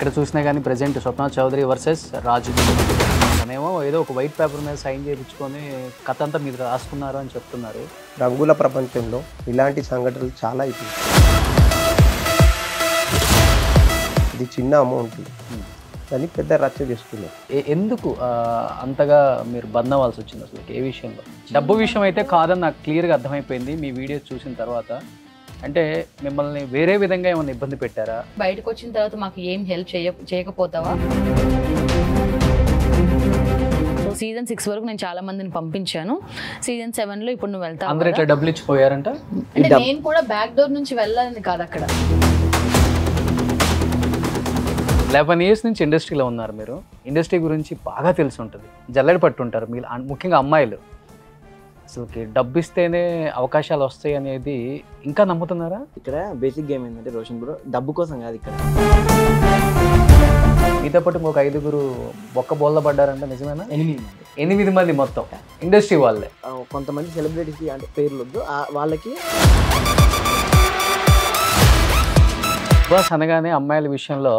ఎక్కడ చూసినా కానీ ప్రెజెంట్ స్వప్న చౌదరి వర్సెస్ రాజు తనేమో ఏదో ఒక వైట్ పేపర్ మీద సైన్ చేయించుకొని కథ అంతా మీరు రాసుకున్నారు అని చెప్తున్నారు. రంగుల ప్రపంచంలో ఇలాంటి సంఘటనలు చాలా అయిపోయి ఇది చిన్న అమౌంట్ కానీ పెద్ద రచ్చ చేసుకున్నారు. ఎందుకు అంతగా మీరు బంద్ అవ్వాల్సి వచ్చింది? అసలు ఏ విషయంలో? డబ్బు విషయం అయితే కాదని నాకు క్లియర్గా అర్థమైపోయింది మీ వీడియోస్ చూసిన తర్వాత. అంటే మిమ్మల్ని వేరే విధంగా ఏమైనా ఇబ్బంది పెట్టారా? బయటకు వచ్చిన తర్వాత మాకు ఏం హెల్ప్ చేయకపోతావా? సో సీజన్ 6 వరకు నేను చాలా మందిని పంపించాను. సీజన్ 7లో ఇప్పుడు నువ్వు వెళ్తావు. అందరూ ఇట్లా డబ్బులు ఇచ్చిపోయారంట. అంటే నేను కూడా బ్యాక్ డోర్ నుంచి వెళ్ళాలని కాదు, అక్కడ 11 years నుంచి ఇండస్ట్రీలో ఉన్నారు మీరు. ఇండస్ట్రీ గురించి బాగా తెలిసి ఉంటుంది, జల్లెడ పట్టుంటారు మీరు, ముఖ్యంగా అమ్మాయిలు. అసలుకి డబ్బు ఇస్తేనే అవకాశాలు వస్తాయి అనేది ఇంకా నమ్ముతున్నారా? ఇక్కడ బేసిక్ గేమ్ ఏంటంటే రోషన్ బ్రో, డబ్బు కోసం కాదు. ఇక్కడ మీతో పాటు ఇంకొక 5గురు ఒక్క బోల్ల పడ్డారంటే నిజమేనా? 8 మంది మొత్తం ఇండస్ట్రీ వాళ్ళే. కొంతమంది సెలబ్రిటీస్ అంటే పేర్లు వద్దు, వాళ్ళకి బాస్ అనగానే అమ్మాయిల విషయంలో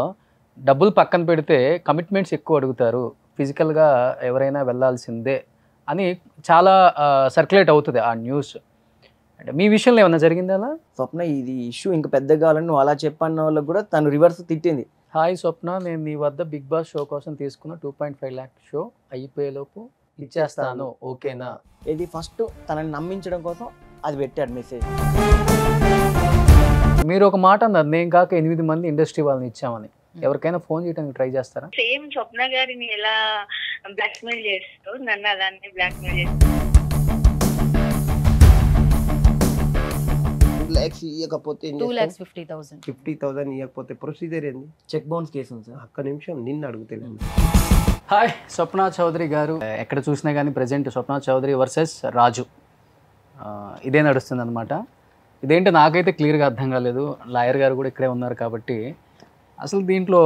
డబ్బులు పక్కన పెడితే కమిట్మెంట్స్ ఎక్కువ అడుగుతారు, ఫిజికల్గా ఎవరైనా వెళ్ళాల్సిందే అని చాలా సర్క్యులేట్ అవుతుంది ఆ న్యూస్. అంటే మీ విషయంలో ఏమన్నా జరిగిందా అలా? స్వప్న ఇది ఇష్యూ ఇంకా పెద్దగా కావాలని నువ్వు అలా చెప్పన్న వాళ్ళకి కూడా తను రివర్స్ తిట్టింది. హాయ్ స్వప్న, నేను నీ వద్ద బిగ్ బాస్ షో కోసం తీసుకున్న 2.5 lakh షో అయిపోయేలోపు ఇచ్చేస్తాను, ఓకేనా? ఇది ఫస్ట్ తనని నమ్మించడం కోసం అది పెట్టాడు మెసేజ్. మీరు ఒక మాట అన్నారు, నేను కాక 8 మంది ఇండస్ట్రీ వాళ్ళని ఇచ్చామని. ఎవరికైనా ఫోన్ చేయడానికి ట్రై చేస్తారా? సేమ్ స్వప్న గారిని ఎలా బ్లాక్మెయిల్ చేస్తూ నన్ను అలానే బ్లాక్మెయిల్ చేస్తూ 2 lakhs ఇవ్వకపోతే 2,50,000 ఇవ్వకపోతే ప్రొసీజర్ ఏంది? చెక్ బౌన్స్ కేసు ఉంది సార్. ఒక్క నిమిషం నిన్ను అడుగుతలేను. హాయ్ స్వప్న చౌదరి గారు, ఎక్కడ చూసినా కానీ ప్రెజెంట్ స్వప్న చౌదరి వర్సెస్ రాజు ఇదే నడుస్తుంది అనమాట. ఇదేంటో నాకైతే క్లియర్గా అర్థం కాలేదు. లాయర్ గారు కూడా ఇక్కడే ఉన్నారు కాబట్టి అసలు దీంట్లో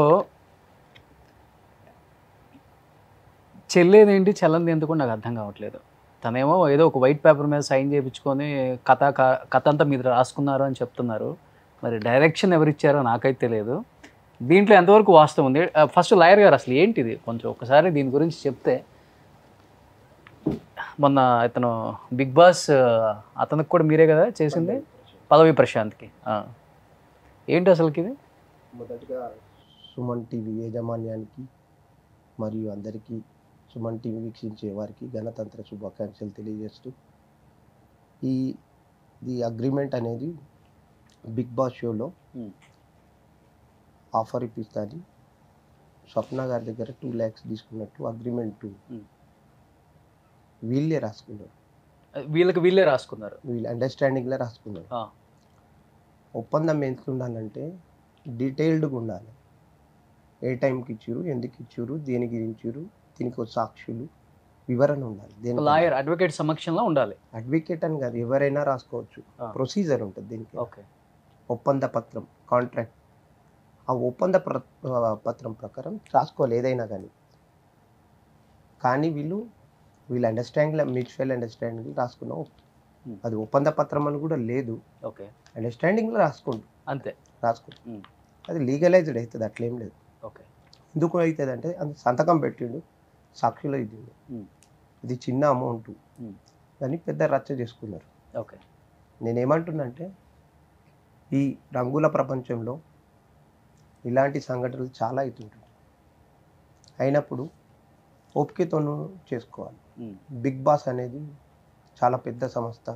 చెల్లేదేంటి చెల్లంది ఎందుకు నాకు అర్థం కావట్లేదు. తనేమో ఏదో ఒక వైట్ పేపర్ మీద సైన్ చేయించుకొని కథ అంతా మీరు రాసుకున్నారు అని చెప్తున్నారు. మరి డైరెక్షన్ ఎవరిచ్చారో నాకైతే తెలియదు. దీంట్లో ఎంతవరకు వాస్తవం ఉంది? ఫస్ట్ లాయర్ గారు అసలు ఏంటిది కొంచెం ఒకసారి దీని గురించి చెప్తే. మొన్న ఇతను బిగ్ బాస్ అతనికి కూడా మీరే కదా చేసింది, పదవి ప్రశాంత్కి. ఏంటి అసలుకి ఇది? మొదటగా సుమన్ టీవీ యాజమాన్యానికి మరియు అందరికీ సుమన్ టీవీ వీక్షించే వారికి గణతంత్ర శుభాకాంక్షలు తెలియజేస్తూ, ఈ అగ్రిమెంట్ అనేది బిగ్ బాస్ షోలో ఆఫర్ ఇప్పిస్తాను. స్వప్న గారి దగ్గర 2 lakhs తీసుకున్నట్టు అగ్రిమెంట్ వీళ్ళే రాసుకున్నారు. వీళ్ళే రాసుకున్నారు, వీళ్ళు అండర్స్టాండింగ్లో రాసుకున్నారు. ఒప్పందం ఎంత ఉండాలంటే డీటెయిల్డ్గా ఉండాలి. ఏ టైంకి ఇచ్చారు, ఎందుకు ఇచ్చారు, దేనికి ఇచ్చారు, దీనికి సాక్షులు వివరణ ఉండాలి. దేనికి లాయర్ అడ్వకేట్ సమక్షంలో ఉండాలి. అడ్వకేట్ అని కాదు, ఎవరైనా రాసుకోవచ్చు. ప్రొసీజర్ ఉంటుంది దీనికి. ఓకే, ఒప్పంద పత్రం, కాంట్రాక్ట్. ఆ ఒప్పంద పత్రం ప్రకారం రాసుకోవాలి ఏదైనా కానీ వీళ్ళు అండర్స్టాండింగ్, మ్యూచువల్ అండర్స్టాండింగ్ రాసుకున్నాం. అది ఒప్పంద పత్రం అని కూడా లేదు. ఓకే, అండర్స్టాండింగ్లో అంతే రాసుకుంటు అది లీగలైజ్డ్ అవుతుంది. అట్లేం లేదు. ఓకే, ఎందుకు అవుతుంది అంటే అది సంతకం పెట్టిండు, సాక్షులు ఇద్దిండు. ఇది చిన్న అమౌంట్ కానీ పెద్ద రచ్చ చేసుకున్నారు. ఓకే, నేనేమంటున్నా అంటే ఈ రంగుల ప్రపంచంలో ఇలాంటి సంఘటనలు చాలా అవుతుంటాయి. అయినప్పుడు ఓపికతోనూ చేసుకోవాలి. బిగ్ బాస్ అనేది చాలా పెద్ద సంస్థ.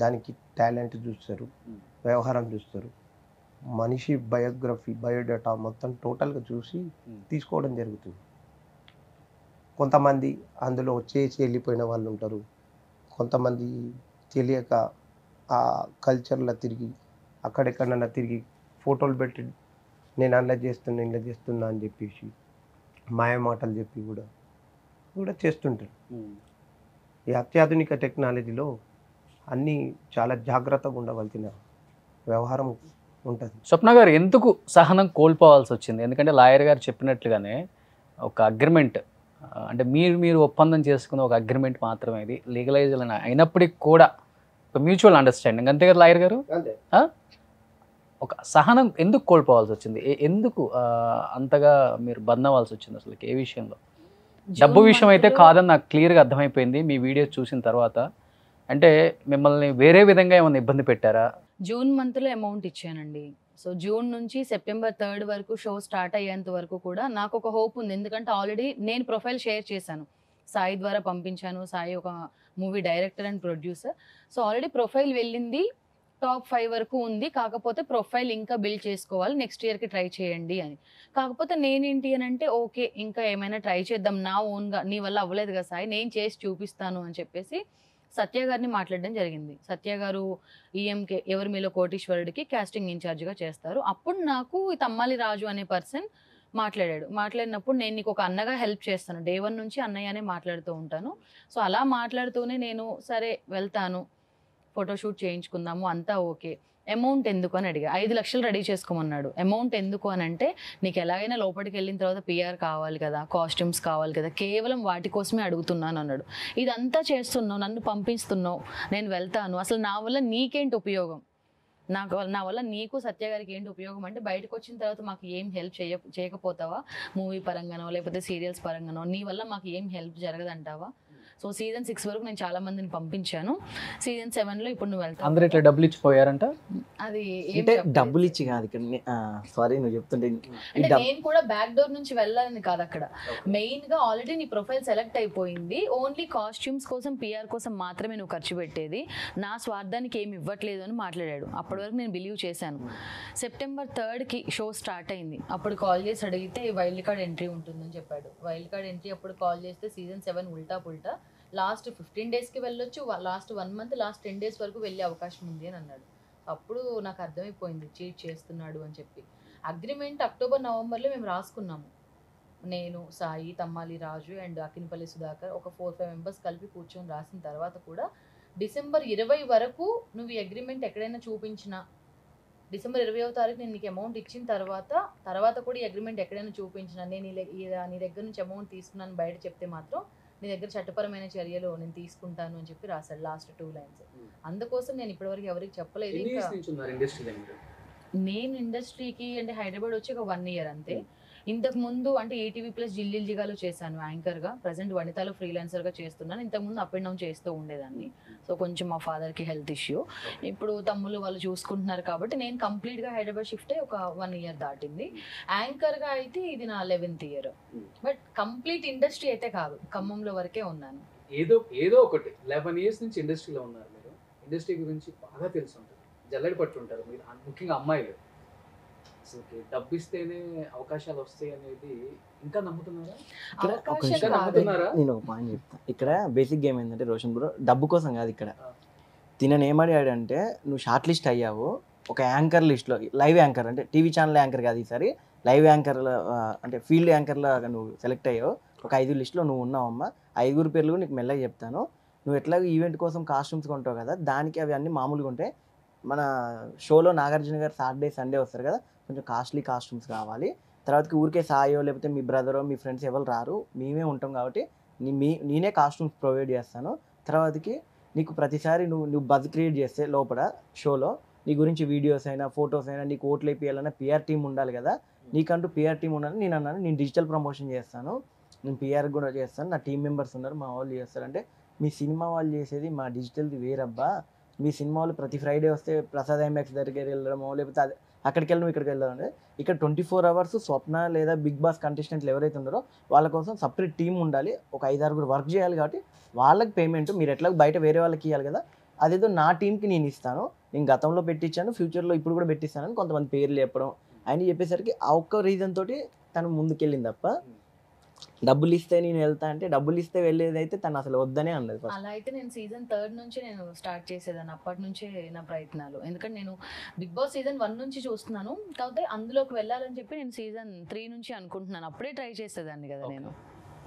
దానికి టాలెంట్ చూస్తారు, వ్యవహారం చూస్తారు, మనిషి బయోగ్రఫీ, బయోడేటా మొత్తం టోటల్గా చూసి తీసుకోవడం జరుగుతుంది. కొంతమంది అందులో వచ్చేసి వెళ్ళిపోయిన వాళ్ళు ఉంటారు. కొంతమంది తెలియక ఆ కల్చర్లో తిరిగి అక్కడెక్కడన్నా తిరిగి ఫోటోలు పెట్టి నేను అలా చేస్తున్నా అని చెప్పేసి మాయ మాటలు చెప్పి కూడా చేస్తుంటారు. ఈ అత్యాధునిక టెక్నాలజీలో అన్నీ చాలా జాగ్రత్తగా ఉండవలసిన వ్యవహారం ఉంటుంది. స్వప్న గారు ఎందుకు సహనం కోల్పోవాల్సి వచ్చింది? ఎందుకంటే లాయర్ గారు చెప్పినట్లుగానే ఒక అగ్రిమెంట్, అంటే మీరు ఒప్పందం చేసుకున్న ఒక అగ్రిమెంట్ మాత్రమే ఇది, లీగలైజ్ అయినప్పటికీ కూడా ఒక మ్యూచువల్ అండర్స్టాండింగ్, అంతే కదా లాయర్ గారు? ఒక సహనం ఎందుకు కోల్పోవాల్సి వచ్చింది? ఎందుకు అంతగా మీరు బంద్ అవ్వాల్సి వచ్చింది అసలు ఏ విషయంలో? డబ్బు విషయం అయితే కాదని నాకు క్లియర్గా అర్థమైపోయింది మీ వీడియో చూసిన తర్వాత. అంటే మిమ్మల్ని వేరే విధంగా ఏమైనా ఇబ్బంది పెట్టారా? జూన్ మంత్లో అమౌంట్ ఇచ్చానండి. సో జూన్ నుంచి సెప్టెంబర్ 3 వరకు షో స్టార్ట్ అయ్యేంత వరకు కూడా నాకు ఒక హోప్ ఉంది. ఎందుకంటే ఆల్రెడీ నేను ప్రొఫైల్ షేర్ చేశాను, సాయి ద్వారా పంపించాను. సాయి ఒక movie director and producer. So already profile వెళ్ళింది, టాప్ 5 వరకు ఉంది. కాకపోతే ప్రొఫైల్ ఇంకా బిల్డ్ చేసుకోవాలి, నెక్స్ట్ ఇయర్కి ట్రై చేయండి అని. కాకపోతే నేనేంటి అని అంటే ఓకే ఇంకా ఏమైనా ట్రై చేద్దాం నా ఓన్గా, నీ వల్ల అవ్వలేదు కదా సాయి, నేను చేసి చూపిస్తాను అని చెప్పేసి సత్య గారిని మాట్లాడడం జరిగింది. సత్య గారు ఈఎంకే ఎవరి మీలో కోటీశ్వరుడికి కాస్టింగ్ ఇన్ఛార్జ్గా చేస్తారు. అప్పుడు నాకు ఈ తమ్మాలి రాజు అనే పర్సన్ మాట్లాడినప్పుడు నేను నీకు ఒక అన్నగా హెల్ప్ చేస్తాను, డే 1 నుంచి అన్నయ్యనే మాట్లాడుతూ ఉంటాను. సో అలా మాట్లాడుతూనే నేను సరే వెళ్తాను, ఫోటోషూట్ చేయించుకుందాము అంతా ఓకే. అమౌంట్ ఎందుకు అని అడిగా. 5 లక్షలు రెడీ చేసుకోమన్నాడు. అమౌంట్ ఎందుకు అని అంటే నీకు ఎలాగైనా లోపలికి వెళ్ళిన తర్వాత పిఆర్ కావాలి కదా, కాస్ట్యూమ్స్ కావాలి కదా, కేవలం వాటి కోసమే అడుగుతున్నాను అన్నాడు. ఇదంతా చేస్తున్నావు, నన్ను పంపిస్తున్నావు, నేను వెళ్తాను, అసలు నా వల్ల నీకేంటి ఉపయోగం, నా వల్ల నీకు సత్య గారికి ఏంటి ఉపయోగం అంటే బయటకు వచ్చిన తర్వాత మాకు ఏం హెల్ప్ చేయకపోతావా, మూవీ పరంగానో లేకపోతే సీరియల్స్ పరంగానో, నీ వల్ల మాకు ఏం హెల్ప్ జరగదంటావా? సో సీజన్ 6 వరకు నేను చాలా మందిని పంపించాను. సీజన్ 7లో ఇప్పుడు నువ్వు వెళ్తావు. అందరూ ఇట్లా డబ్బులు ఇచ్చిపోయారంట. అది అంటే డబ్బులు ఇచ్చి కాదు ఇక్కడ, సారీ నువ్వు చెప్తుంటే అంటే నేను కూడా బ్యాక్ డోర్ నుంచి వెళ్ళాలని కాదు, అక్కడ మెయిన్ గా ఆల్రెడీ నీ ప్రొఫైల్ సెలెక్ట్ అయిపోయింది, ఓన్లీ కాస్ట్యూమ్స్ కోసం పిఆర్ కోసం మాత్రమే నువ్వు ఖర్చు పెట్టేది, నా స్వార్థానికి ఏమి ఇవ్వట్లేదు అని మాట్లాడాడు. అప్పటి వరకు నేను బిలీవ్ చేశాను. సెప్టెంబర్ 3కి షో స్టార్ట్ అయింది. అప్పుడు కాల్ చేసి అడిగితే వైల్డ్ కార్డ్ ఎంట్రీ ఉంటుందని చెప్పాడు. వైల్డ్ కార్డ్ ఎంట్రీ అప్పుడు కాల్ చేస్తే సీజన్ 7 ఉల్టా పుల్టా లాస్ట్ 15 డేస్కి వెళ్ళొచ్చు, లాస్ట్ 1 మంత్, లాస్ట్ 10 డేస్ వరకు వెళ్ళే అవకాశం ఉంది అని అన్నాడు. అప్పుడు నాకు అర్థమైపోయింది చీట్ చేస్తున్నాడు అని చెప్పి. అగ్రిమెంట్ అక్టోబర్ నవంబర్లో మేము రాసుకున్నాము, నేను సాయి తమ్మాలి రాజు అండ్ అకినపల్లి సుధాకర్ ఒక 4-5 మెంబర్స్ కలిపి కూర్చొని రాసిన తర్వాత కూడా డిసెంబర్ 20 వరకు నువ్వు ఈ అగ్రిమెంట్ ఎక్కడైనా చూపించినా, డిసెంబర్ 20వ తారీఖు నేను నీకు అమౌంట్ ఇచ్చిన తర్వాత కూడా ఈ అగ్రిమెంట్ ఎక్కడైనా చూపించినా, నేను నీ దగ్గర నుంచి అమౌంట్ తీసుకున్నాను బయట చెప్తే మాత్రం నీ దగ్గర చట్టపరమైన చర్యలు నేను తీసుకుంటాను అని చెప్పి రాశాడు లాస్ట్ 2 లైన్స్. అందుకోసం నేను ఇప్పటివరకు ఎవరికి చెప్పలేదు. నేను ఇండస్ట్రీకి అంటే హైదరాబాద్ వచ్చి ఒక 1 ఇయర్ అంతే. ఇంతకు ముందు అంటే ఈటీవీ ప్లస్ జిల్లిల్ జిగాలో చేశాను యాంకర్గా, ప్రజెంట్ వనితాలో ఫ్రీలాన్సర్గా చేస్తున్నాను. ఇంతకుముందు అప్ అండ్ డౌన్ చేస్తూ ఉండేదాన్ని. సో కొంచెం మా ఫాదర్కి హెల్త్ ఇష్యూ, ఇప్పుడు తమ్ముళ్ళు వాళ్ళు చూసుకుంటున్నారు కాబట్టి నేను కంప్లీట్గా హైదరాబాద్ షిఫ్ట్ అయ్యి ఒక 1 ఇయర్ దాటింది. యాంకర్గా అయితే ఇది నా 11th year. But complete industry అయితే కాదు, ఖమ్మంలో వరకే ఉన్నాను. ఏదో ఒకటి 11 ఇయర్స్ నుంచి ఇండస్ట్రీలో ఉన్నారు మీరు. ఇండస్ట్రీ గురించి బాగా తెలిసి ఉంటుంది, జల్లడి పట్టుంటారు మీరు, ముఖ్యంగా అమ్మాయిలు. అసలు డబ్బు ఇస్తేనే అవకాశాలు వస్తాయి అనేది ఇంకా నమ్ముతున్నారా? నేను ఒక పాయింట్ చెప్తాను. ఇక్కడ బేసిక్ గేమ్ ఏంటంటే రోషన్ బ్రో డబ్బు కోసం కాదు. ఇక్కడ తినని ఏమడిగాడంటే నువ్వు షార్ట్ లిస్ట్ అయ్యావు ఒక యాంకర్ లిస్ట్లో, లైవ్ యాంకర్ అంటే టీవీ ఛానల్ యాంకర్ కాదు, ఈసారి లైవ్ యాంకర్లో అంటే ఫీల్డ్ యాంకర్లో నువ్వు సెలెక్ట్ అయ్యావు. ఒక 5 లిస్ట్లో నువ్వు ఉన్నావమ్మా. 5 పేర్లు నీకు మెల్లగా చెప్తాను. నువ్వు ఎట్లాగో ఈవెంట్ కోసం కాస్ట్యూమ్స్ కొంటావు కదా, దానికి అవి అన్నీ మామూలుగా ఉంటాయి. మన షోలో నాగార్జున గారు సాటర్డే సండే వస్తారు కదా, కొంచెం కాస్ట్లీ కాస్ట్యూమ్స్ కావాలి. తర్వాతకి ఊరికే సాయో లేకపోతే మీ బ్రదరో మీ ఫ్రెండ్స్ ఎవరు రారు, మేమే ఉంటాం కాబట్టి నేనే కాస్ట్యూమ్స్ ప్రొవైడ్ చేస్తాను. తర్వాతకి నీకు ప్రతిసారి నువ్వు బజ్ క్రియేట్ చేస్తే లోపల షోలో నీ గురించి వీడియోస్ అయినా ఫొటోస్ అయినా నీకు ఓట్లు వేయాలన్నా పిఆర్ టీం ఉండాలి కదా, నీకంటూ పిఆర్ టీం ఉండాలి. నేను అన్నాను నేను డిజిటల్ ప్రమోషన్ చేస్తాను, నేను పిఆర్ కూడా చేస్తాను, నా టీం మెంబర్స్ ఉన్నారు, మా వాళ్ళు చేస్తారంటే మీ సినిమా వాళ్ళు చేసేది మా డిజిటల్ది వేరబ్బా. మీ సినిమా వాళ్ళు ప్రతి ఫ్రైడే వస్తే ప్రసాద్ ఐమాక్స్ దగ్గరికి వెళ్ళడమో లేకపోతే అక్కడికి వెళ్ళడం ఇక్కడికి వెళ్ళడం అంటే ఇక్కడ 24 hours స్వప్న లేదా బిగ్ బాస్ కంటెస్టెంట్లు ఎవరైతే ఉన్నారో వాళ్ళ కోసం సపరేట్ టీం ఉండాలి, ఒక 5-6 వర్క్ చేయాలి. కాబట్టి వాళ్ళకి పేమెంట్ మీరు ఎట్లా బయట వేరే వాళ్ళకి ఇవ్వాలి కదా, అదేదో నా టీంకి నేను ఇస్తాను, నేను గతంలో పెట్టించాను ఫ్యూచర్లో ఇప్పుడు కూడా పెట్టిస్తానని కొంతమంది పేర్లు చెప్పడం ఆయన చెప్పేసరికి ఆ ఒక్క రీజన్ తోటి తను ముందుకెళ్ళింది తప్ప డబ్బులు ఇస్తే నేను వెళ్తా అంటే డబ్బులు ఇస్తే వెళ్ళేదైతే తను అసలు వద్దనే అన్నది. అలా అయితే నేను సీజన్ 3 నుంచి నేను స్టార్ట్ చేసేదాన్ని, అప్పటి నుంచే నా ప్రయత్నాలు. ఎందుకంటే నేను బిగ్ బాస్ సీజన్ 1 నుంచి చూస్తున్నాను, కాకపోతే అందులోకి వెళ్ళాలని చెప్పి నేను సీజన్ 3 నుంచి అనుకుంటున్నాను. అప్పుడే ట్రై చేసేదాన్ని కదా నేను.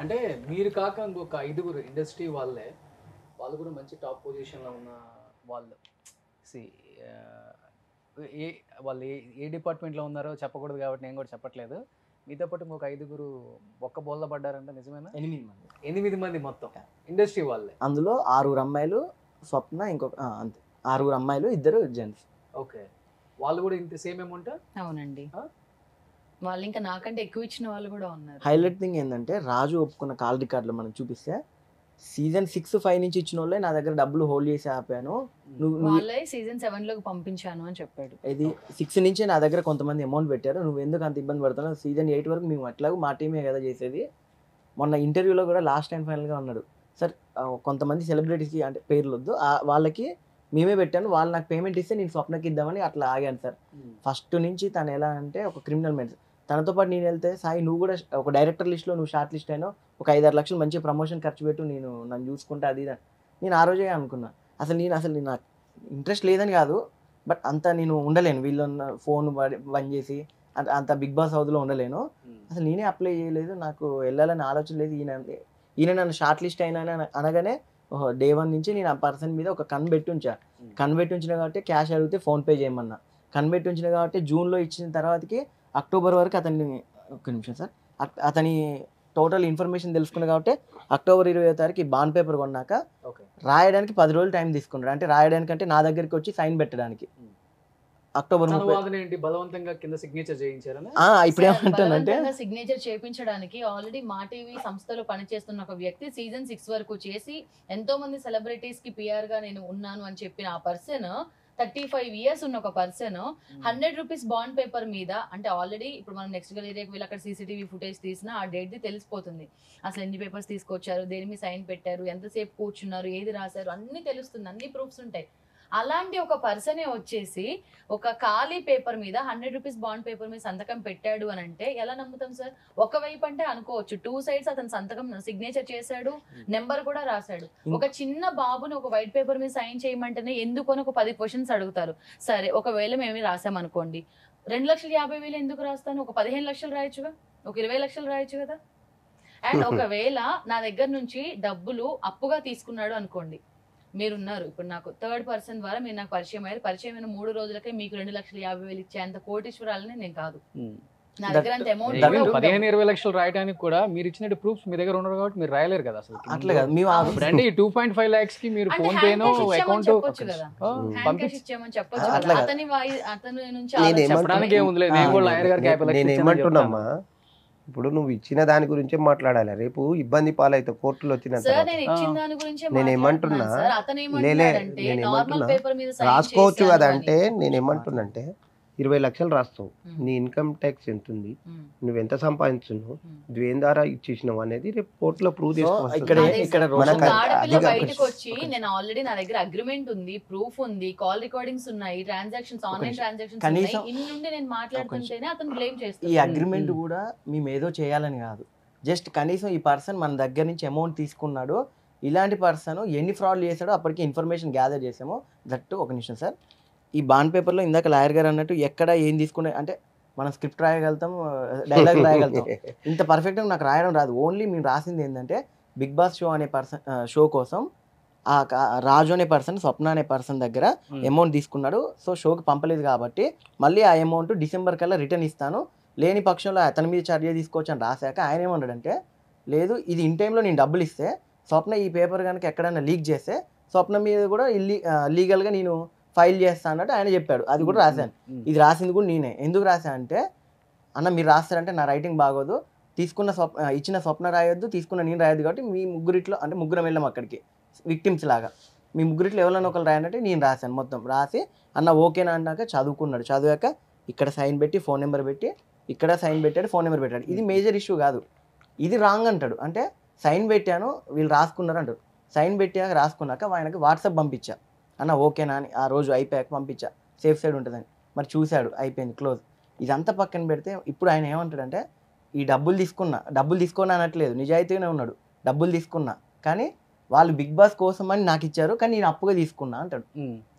అంటే మీరు కాక ఇంకొక 5 ఇండస్ట్రీ వాళ్ళు కూడా మంచి టాప్ పొజిషన్లో ఉన్న వాళ్ళు వాళ్ళు ఏ డిపార్ట్మెంట్లో ఉన్నారో చెప్పకూడదు కాబట్టి నేను కూడా చెప్పట్లేదు. మీతో పాటు ఇంకొక 5 ఒక్క బోల్లా పడ్డారంటే నిజమేనా? 8 మంది మొత్తం ఇండస్ట్రీ వాళ్ళే. అందులో 6 అమ్మాయిలు స్వప్న ఇంకొక అంతే 6 అమ్మాయిలు 2 జెంట్స్. ఓకే. వాళ్ళు కూడా ఇంత సేమ్ అమౌంట్? అవునండి. ఆ? వాళ్ళు ఇంకా నాకంటే ఎక్కువ ఇచ్చిన వాళ్ళు కూడా ఉన్నారు. హైలైట్ థింగ్ ఏంటంటే రాజు ఒప్పుకున్న కాల్ రికార్డులు మనం చూపిస్తే సీజన్ 6-5 నుంచి ఇచ్చిన వాళ్ళే నా దగ్గర డబ్బులు హోల్డ్ చేసి ఆపాను, నువ్వు వాళ్ళే సీజన్ 7 లోకి పంపించాను అని చెప్పాడు. ఇది 6 నుంచి నా దగ్గర కొంతమంది అమౌంట్ పెట్టారు, నువ్వు ఎందుకు అంత ఇబ్బంది పడుతున్నావు, సీజన్ 8 వరకు మేము అట్లాగూ మా టీమే కదా చేసేది. మొన్న ఇంటర్వ్యూలో కూడా లాస్ట్ అండ్ ఫైనల్గా ఉన్నాడు సార్, కొంతమంది సెలబ్రిటీస్కి అంటే పేర్లు వద్దు, వాళ్ళకి మేమే పెట్టాను, వాళ్ళు నాకు పేమెంట్ ఇస్తే నేను స్వప్నకి ఇద్దామని అట్లా ఆగాను సార్. ఫస్ట్ నుంచి తను ఎలా అంటే ఒక క్రిమినల్ మెంట్. తనతో పాటు నేను వెళ్తే సాయి నువ్వు కూడా ఒక డైరెక్టర్ లిస్ట్లో నువ్వు షార్ట్ లిస్ట్ అయినా ఒక 5-6 లక్షలు మంచి ప్రమోషన్ ఖర్చు పెట్టు, నన్ను చూసుకుంటా అది ఇది. నేను ఆ రోజే అనుకున్నా అసలు నేను నాకు ఇంట్రెస్ట్ లేదని కాదు, బట్ అంత నేను ఉండలేను వీళ్ళన్న ఫోన్ బంద్ చేసి అంత బిగ్ బాస్ హౌస్లో ఉండలేను. అసలు నేనే అప్లై చేయలేదు, నాకు వెళ్ళాలని ఆలోచన లేదు. ఈయన నన్ను షార్ట్ లిస్ట్ అయినా అనగానే డే 1 నుంచి నేను ఆ పర్సన్ మీద ఒక కన్బెట్టి ఉంచిన కాబట్టి క్యాష్ అడిగితే ఫోన్పే చేయమన్నా, కన్బెట్టి ఉంచిన కాబట్టి జూన్లో ఇచ్చిన తర్వాతకి అక్టోబర్ వరకు అతన్ని ఒక్క నిమిషం సార్ అతని టోటల్ ఇన్ఫర్మేషన్ తెలుసుకున్నా కాబట్టి అక్టోబర్ 20వ తారీఖు బాండ్ పేపర్ కొన్నాక రాయడానికి 10 రోజులు టైం తీసుకున్నాడు. అంటే రాయడానికి అంటే నా దగ్గరికి వచ్చి సైన్ పెట్టడానికి అక్టోబర్ 30 బలవంతంగా కింద సిగ్నేచర్ చేయించారని. ఇప్పుడు ఏమంటానంటే సిగ్నేచర్ చేయించడానికి ఆల్రెడీ మా టీవీ సంస్థలో పనిచేస్తున్న ఒక వ్యక్తి సీజన్ 6 వరకు చేసి ఎంతో మంది సెలబ్రిటీస్ కి పిఆర్ గా నేను ఉన్నాను అని చెప్పిన ఆ పర్సన్ 35 years ఉన్న ఒక పర్సన్ 100 రూపీస్ బాండ్ పేపర్ మీద, అంటే ఆల్రెడీ ఇప్పుడు మనం నెక్స్ట్ ఏరియాకి వెళ్ళి అక్కడ సీసీటీవీ ఫుటేజ్ తీసినా ఆ డేట్ ది తెలిసిపోతుంది. అసలు ఎన్ని పేపర్స్ తీసుకొచ్చారు, దేని మీద సైన్ పెట్టారు, ఎంతసేపు కూర్చున్నారు, ఏది రాశారు, అన్ని తెలుస్తుంది, అన్ని ప్రూఫ్స్ ఉంటాయి. అలాంటి ఒక పర్సనే వచ్చేసి ఒక ఖాళీ పేపర్ మీద 100 రూపీస్ బాండ్ పేపర్ మీద సంతకం పెట్టాడు అని అంటే ఎలా నమ్ముతాం సార్? ఒకవైపు అంటే అనుకోవచ్చు 2 sides అతను సంతకం సిగ్నేచర్ చేశాడు, నెంబర్ కూడా రాశాడు. ఒక చిన్న బాబుని ఒక వైట్ పేపర్ మీద సైన్ చేయమంటేనే ఎందుకు అని ఒక 10 questions అడుగుతారు. సరే ఒకవేళ మేము రాసామనుకోండి, 2,50,000 ఎందుకు రాస్తాను, ఒక 15 లక్షలు రాయొచ్చుగా, ఒక 20 లక్షలు రాయొచ్చు కదా. అండ్ ఒకవేళ నా దగ్గర నుంచి డబ్బులు అప్పుగా తీసుకున్నాడు అనుకోండి, మీరున్నారు ఇప్పుడు నాకు థర్డ్ పర్సన్ ద్వారా మీరు నాకు పరిచయం అయ్యారు, పరిచయం అయిన 3 రోజులకే మీకు 2,50,000 ఇచ్చేంత కోటీశ్వరాలని నేను కాదు. నా దగ్గర అంత అమౌంట్ 15-20 లక్షలు రాయడానికి కూడా మీరు ఇచ్చిన ప్రూఫ్స్ మీ దగ్గర ఉన్నారు కాబట్టి మీరు రాయలేరు కదా అసలు. అట్లా కాదు, మేము అంటే 2.5 lakhs కి మీరు ఫోన్ పే నో అకౌంట్ ఇచ్చామని చెప్పొచ్చు. అతని నుంచి చెప్పడానికి ఏముంది లేదు, నేను కూడా లాయర్ గారికి నేను ఏమంటున్నామా, ఇప్పుడు నువ్వు ఇచ్చిన దాని గురించే మాట్లాడాలి, రేపు ఇబ్బంది పాలైతే కోర్టులో వచ్చిన నేను ఏమంటున్నా రాసుకోవచ్చు కదా. అంటే నేను ఏమంటున్నా అంటే 20 లక్షలు రాస్తావు, నీ ఇన్కమ్ ట్యాక్స్ ఎంత ఉంది, నువ్వు ఎంత సంపాదించున్నావు, దేని ద్వారా ఇచ్చేసినావు అనేది రేపు కోర్టులో ప్రూవ్ బయటకు వచ్చి నేను ఆల్రెడీ నా దగ్గర అగ్రిమెంట్ ఉంది, ప్రూఫ్ ఉంది, కాల్ రికార్డింగ్స్ ఉన్నాయి, ట్రాన్సాక్షన్స్ ఆన్లైన్ ట్రాన్సాక్షన్స్ ఉన్నాయి, ఇన్ని నుండి నేను మాట్లాడుతుంటేనే అతను బ్లేమ్ చేస్తాను. ఈ అగ్రిమెంట్ కూడా మేము ఏదో చేయాలని కాదు, జస్ట్ కనీసం ఈ పర్సన్ మన దగ్గర నుంచి అమౌంట్ తీసుకున్నాడు, ఇలాంటి పర్సన్ ఎన్ని ఫ్రాడ్లు చేశాడో అప్పటికి ఇన్ఫర్మేషన్ గ్యాదర్ చేసాము. దట్టు ఒక నిమిషం సార్, ఈ బాండ్ పేపర్లో ఇందాక లాయర్ గారు అన్నట్టు ఎక్కడ ఏం తీసుకునే అంటే మనం స్క్రిప్ట్ రాయగలుగుతాం, డైలాగ్ రాయగలుగుతాం, ఇంత పర్ఫెక్ట్గా నాకు రాయడం రాదు. ఓన్లీ మేము రాసింది ఏంటంటే బిగ్ బాస్ షో అనే షో కోసం ఆ రాజు అనే పర్సన్, స్వప్న అనే పర్సన్ దగ్గర అమౌంట్ తీసుకున్నాడు, సో షోకి పంపలేదు కాబట్టి మళ్ళీ ఆ అమౌంట్ డిసెంబర్ కల్లా రిటర్న్ ఇస్తాను, లేని పక్షంలో అతని మీద చర్య తీసుకోవచ్చు అని రాశాక ఆయన ఏమన్నాడంటే లేదు, ఇది ఇన్ టైంలో నేను డబ్బులు ఇస్తే స్వప్న ఈ పేపర్ కనుక ఎక్కడైనా లీక్ చేస్తే స్వప్న మీద కూడా లీగల్గా నేను ఫైల్ చేస్తా అన్నట్టు ఆయన చెప్పాడు. అది కూడా రాశాను, ఇది రాసింది కూడా నేనే. ఎందుకు రాశా అంటే అన్న మీరు రాస్తారంటే నా రైటింగ్ బాగోదు, ఇచ్చిన స్వప్న రాయొద్దు, తీసుకున్న నేను రాయొద్దు, కాబట్టి మీ ముగ్గురిట్లో అంటే ముగ్గురం వెళ్ళాం అక్కడికి విక్టిమ్స్ లాగా, మీ ముగ్గురిట్లో ఎవరైనా ఒకరు రాయనంటే నేను రాశాను. మొత్తం రాసి అన్న ఓకేనా అన్నాక చదువుకున్నాడు, చదివాక ఇక్కడ సైన్ పెట్టి ఫోన్ నెంబర్ పెట్టి ఇక్కడ సైన్ పెట్టాడు, ఫోన్ నెంబర్ పెట్టాడు. ఇది మేజర్ ఇష్యూ కాదు, ఇది రాంగ్ అంటాడు. అంటే సైన్ పెట్టాను వీళ్ళు రాసుకున్నారు అంటాడు, సైన్ పెట్టాక రాసుకున్నాక ఆయనకి వాట్సాప్ పంపించా, అన్న ఓకేనా అని, ఆ రోజు అయిపోయాక పంపించా, సేఫ్ సైడ్ ఉంటుందని. మరి చూశాడు, అయిపోయింది, క్లోజ్. ఇదంతా పక్కన పెడితే ఇప్పుడు ఆయన ఏమంటాడంటే ఈ డబ్బులు తీసుకున్నా అనట్లేదు, నిజాయితీగానే ఉన్నాడు, డబ్బులు తీసుకున్నా కానీ వాళ్ళు బిగ్ బాస్ కోసం అని నాకు ఇచ్చారు కానీ నేను అప్పుగా తీసుకున్నా అంటాడు.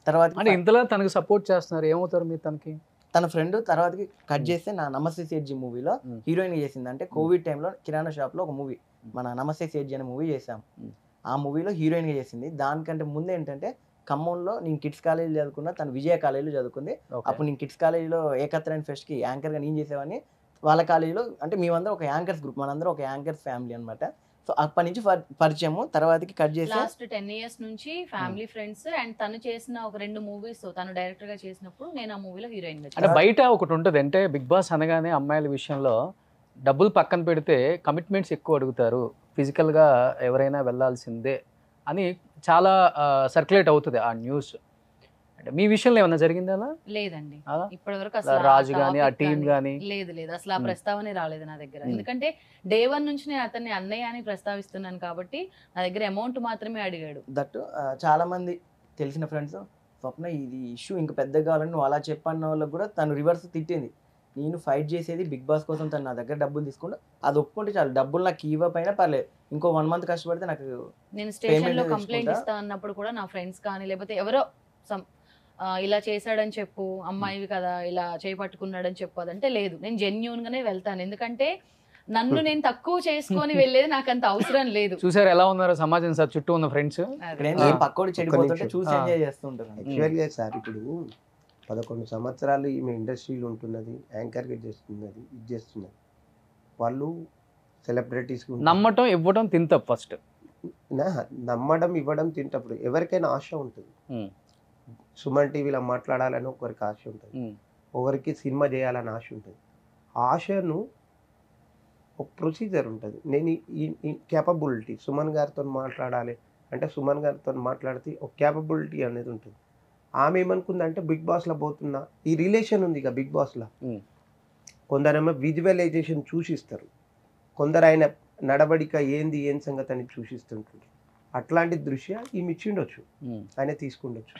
తర్వాత ఇంతలో తనకు సపోర్ట్ చేస్తున్నారు, ఏమవుతారు మీరు తనకి? తన ఫ్రెండ్ తర్వాతకి కట్ చేస్తే నా నమస్తే సేట్జీ మూవీలో హీరోయిన్ చేసింది. అంటే కోవిడ్ టైంలో కిరాణా షాప్లో ఒక మూవీ మన నమస్తే సేట్జీ అనే మూవీ చేసాం, ఆ మూవీలో హీరోయిన్గా చేసింది. దానికంటే ముందు ఏంటంటే ఖమ్మంలో నేను కిడ్స్ కాలేజీ చదువుకున్నా, తను విజయ కాలేజీలో చదువుకుంది. అప్పుడు నేను కిడ్స్ కాలేజీలో ఏకత్రైన ఫెస్ట్కి యాంకర్గా నేను చేసేవాడిని. వాళ్ళ కాలేజీలో అంటే మేమందరం ఒక యాంకర్స్ గ్రూప్, మనందరం ఒక యాంకర్స్ ఫ్యామిలీ అనమాట. సో అప్పటి నుంచి పరిచయము, తర్వాతకి కట్ చేసి లాస్ట్ 10 years నుంచి ఫ్యామిలీ ఫ్రెండ్స్. అండ్ తను చేసిన ఒక 2 మూవీస్ తను డైరెక్టర్ గా చేసినప్పుడు నేను ఆ మూవీలో హీరోయిన్ గా అంటే బయట ఒకటి ఉంటుంది, అంటే బిగ్ బాస్ అనగానే అమ్మాయిల విషయంలో డబ్బులు పక్కన పెడితే కమిట్మెంట్స్ ఎక్కువ అడుగుతారు, ఫిజికల్గా ఎవరైనా వెళ్ళాల్సిందే అని చాలా సర్క్యులేట్ అవుతుంది ఆ న్యూస్. అంటే మీ విషయంలో ఏమన్నా జరిగింది అలా? లేదండి, అలా ఇప్పటి వరకు అసలు రాజు కానీ ఆ టీం కానీ లేదు అసలు ఆ ప్రస్తావనే రాలేదు నా దగ్గర. ఎందుకంటే డే 1 నుంచి నేను అతన్ని అన్నయ్య అని ప్రస్తావిస్తున్నాను కాబట్టి నా దగ్గర అమౌంట్ మాత్రమే అడిగాడు. దట్టు చాలా మంది తెలిసిన ఫ్రెండ్స్, స్వప్న ఇది ఇష్యూ ఇంకా పెద్దగా కావాలని నువ్వు అలా చెప్పన్న వాళ్ళకి కూడా తను రివర్స్ తిట్టింది. నేను ఫైట్ చేసేది బిగ్ బాస్ కోసం, తను నా దగ్గర డబ్బులు తీసుకుంటా, అది ఒప్పుకుంటే చాలు, డబ్బులు నాకు ఇవ్వకపోయినా పర్లేదు, ఇంకో 1 month కష్టపడితే నాకు నేను స్టేషన్ లో payment కంప్లైంట్ తీసుకుంటా. ఇస్తా అన్నప్పుడు కూడా నా ఫ్రెండ్స్ కానీ లేకపోతే ఎవరో ఇలా చేశాడని చెప్పు, అమ్మాయివి కదా ఇలా చేపట్టుకున్నాడని చెప్పు, అదంటే లేదు, నేను జెన్యూన్ గానే వెళ్తాను. ఎందుకంటే నన్ను నేను తక్కువ చేసుకొని వెళ్ళేది నాకు అంత అవసరం లేదు. చూసారు ఎలా ఉన్నారో సమాజం సార్ చుట్టూ ఉన్న ఫ్రెండ్స్. అదే. పక్కోడు చెడిపోతుంటే నిమిషం. చూసి ఎంజాయ్ చేస్తుంటారు. యాక్చువల్గా సార్ ఇప్పుడు 11 సంవత్సరాలు ఈమె ఇండస్ట్రీలో ఉంటున్నది, యాంకర్గా చేస్తున్నది, ఇది చేస్తున్నది. వాళ్ళు సెలబ్రిటీస్ నమ్మటం ఇవ్వడం తింత ఫస్ట్. నమ్మడం ఇవ్వడం తింటప్పుడు ఎవరికైనా ఆశ ఉంటుంది. సుమన్ టీవీలో మాట్లాడాలని ఒకరికి ఆశ ఉంటుంది, ఒకరికి సినిమా చేయాలని ఆశ ఉంటుంది. ఆశను ఒక ప్రొసీజర్ ఉంటుంది. నేను ఈ క్యాపబిలిటీ సుమన్ గారితో మాట్లాడాలి అంటే సుమన్ గారితో మాట్లాడితే ఒక క్యాపబిలిటీ అనేది ఉంటుంది. ఆమె ఏమనుకుందంటే బిగ్ బాస్లో పోతున్నా, ఈ రిలేషన్ ఉంది ఇక బిగ్ బాస్లో, కొందరేమో విజువలైజేషన్ చూసిస్తారు, కొందరు ఆయన నడవడిక ఏంది ఏం సంగతి అని చూసిస్తుంటారు. అట్లాంటి దృశ్య ఈమె ఇచ్చిండొచ్చు, ఆయన తీసుకుండొచ్చు.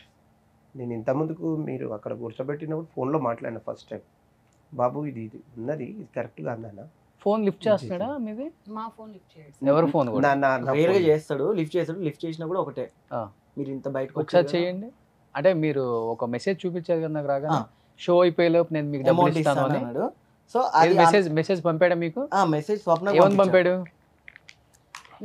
నేను ఇంతకుముందుకు మీరు అక్కడ కూర్చోబెట్టినప్పుడు ఫోన్లో మాట్లాడిన ఫస్ట్ టైం, బాబు ఇది ఇది ఉన్నది, ఇది కరెక్ట్గా అన్నానా? ఫోన్ లిఫ్ట్ చేస్తున్నాడా మీది? మా ఫోన్ లిఫ్ట్ చేయడు. ఎవరు ఫోన్ కూడా రేర్ గా చేస్తాడు, లిఫ్ట్ చేసినా కూడా ఒకటే, మీరు ఇంత బయటకు ఒకసారి చేయండి. అంటే మీరు ఒక మెసేజ్ చూపించారు కదా నాకు రాగా, షో అయిపోయేలోపు నేను మీకు డబ్బులు అమౌంట్ ఇస్తాను అని. అన్నాడు. సో అది మెసేజ్ పంపాడా మీకు? మెసేజ్ స్వప్న ఏమని పంపాడు?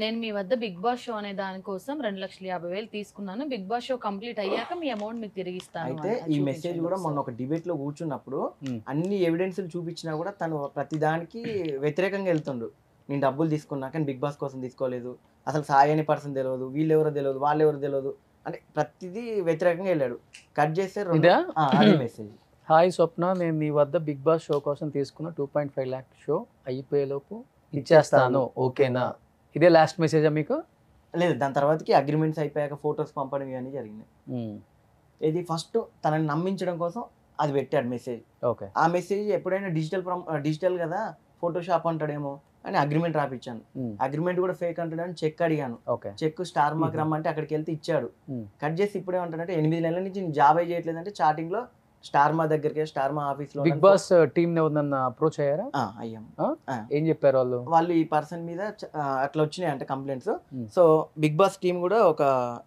నేను మీ వద్ద బిగ్ బాస్ షో అనే దానికోసం 2,50,000 తీసుకున్నాను, బిగ్ బాస్ షో కంప్లీట్ అయ్యాక మీ అమౌంట్ మీకు తిరిగి ఇస్తాను. అయితే ఈ మెసేజ్ కూడా మొన్న ఒక డిబేట్ లో కూర్చున్నప్పుడు అన్ని ఎవిడెన్స్లు చూపించినా కూడా తను ప్రతి దానికి వ్యతిరేకంగా వెళ్తుండు. నేను డబ్బులు తీసుకున్నా కానీ బిగ్ బాస్ కోసం తీసుకోలేదు, అసలు సాయి అనే పర్సన్ తెలియదు, వీళ్ళు ఎవరో తెలియదు, వాళ్ళు ఎవరో తెలియదు, అంటే ప్రతిదీ వ్యతిరేకంగా వెళ్ళాడు. కట్ చేస్తే అదే మెసేజ్. హాయ్ స్వప్న, నేను నీ వద్ద బిగ్ బాస్ షో కోసం తీసుకున్న 2.5 lakh షో అయిపోయేలోపు ఇచ్చేస్తాను, ఓకేనా? ఇదే లాస్ట్ మెసేజా మీకు? లేదు, దాని తర్వాతకి అగ్రిమెంట్స్ అయిపోయాక ఫొటోస్ పంపడం ఇవన్నీ జరిగినాయి. ఇది ఫస్ట్ తనని నమ్మించడం కోసం అది పెట్టాడు మెసేజ్. ఓకే. ఆ మెసేజ్ ఎప్పుడైనా డిజిటల్ కదా, ఫోటోషాప్ అంటాడేమో అని అగ్రిమెంట్ రాపిచ్చాను. అగ్రిమెంట్ కూడా ఫేక్ అంటాడని చెక్ అడిగాను. చెక్ స్టార్ మార్క్ రమ్మంటే అక్కడికి వెళ్తే ఇచ్చాడు. కట్ చేసి ఇప్పుడు ఏమంటాడంటే 8 నెలల నుంచి నేను జాబ్ చేయట్లేదంటే చాటింగ్ లో స్టార్ మా దగ్గరికి, స్టార్ మా ఆఫీస్ లో. బిగ్ బాస్ టీమ్ ఎవరన్నా అప్రోచ్ అయ్యారా? అయ్యాం. ఏం చెప్పారు వాళ్ళు? వాళ్ళు ఈ పర్సన్ మీద అట్లా వచ్చినాయి అంటే complaints. So big boss team కూడా ఒక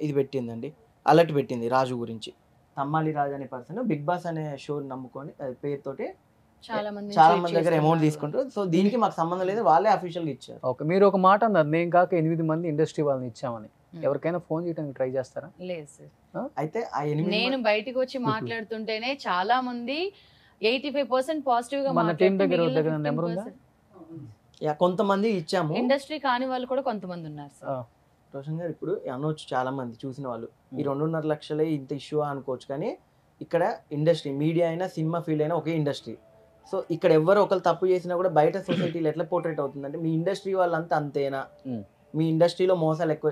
ఇది పెట్టిందండి, అలర్ట్ పెట్టింది రాజు గురించి. తమ్మాలి రాజు అనే పర్సన్ బిగ్ బాస్ అనే షో నమ్ముకొని పేరుతోటి చాలా మంది దగ్గర అమౌంట్ తీసుకుంటారు. సో దీనికి మాకు సంబంధం లేదు, వాళ్ళే అఫీషియల్ గా ఇచ్చారు. ఓకే. మీరు ఒక మాట అన్నారు, నేను కాక 8 మంది ఇండస్ట్రీ వాళ్ళని ఇచ్చామని. ఎవరికైనా ఫోన్ చేయడానికి ట్రై చేస్తారా? లేదు సార్. అయితే నేను బయటికి వచ్చి మాట్లాడుతుంటేనే చాలా మంది 85% పాజిటివ్ గా మన టీం దగ్గర నెంబర్ ఉందా? కొంతమంది ఇచ్చాము, ఇండస్ట్రీ కాని వాళ్ళు కూడా కొంతమంది ఉన్నారు సార్. రోషన్ గారు ఇప్పుడు అనవచ్చు, చాలా మంది చూసిన వాళ్ళు ఈ 2.5 లక్షలే ఇంత ఇష్యూ అనుకోవచ్చు, కానీ ఇక్కడ ఇండస్ట్రీ మీడియా అయినా సినిమా ఫీల్డ్ అయినా ఒకే ఇండస్ట్రీ. సో ఇక్కడ ఎవరు ఒకరు తప్పు చేసినా కూడా బయట సొసైటీలో ఎట్లా పోర్ట్రేట్ అవుతుందంటే మీ ఇండస్ట్రీ వాళ్ళంతా అంతేనా, మీ ఇండస్ట్రీలో మోసాలు ఎక్కువ,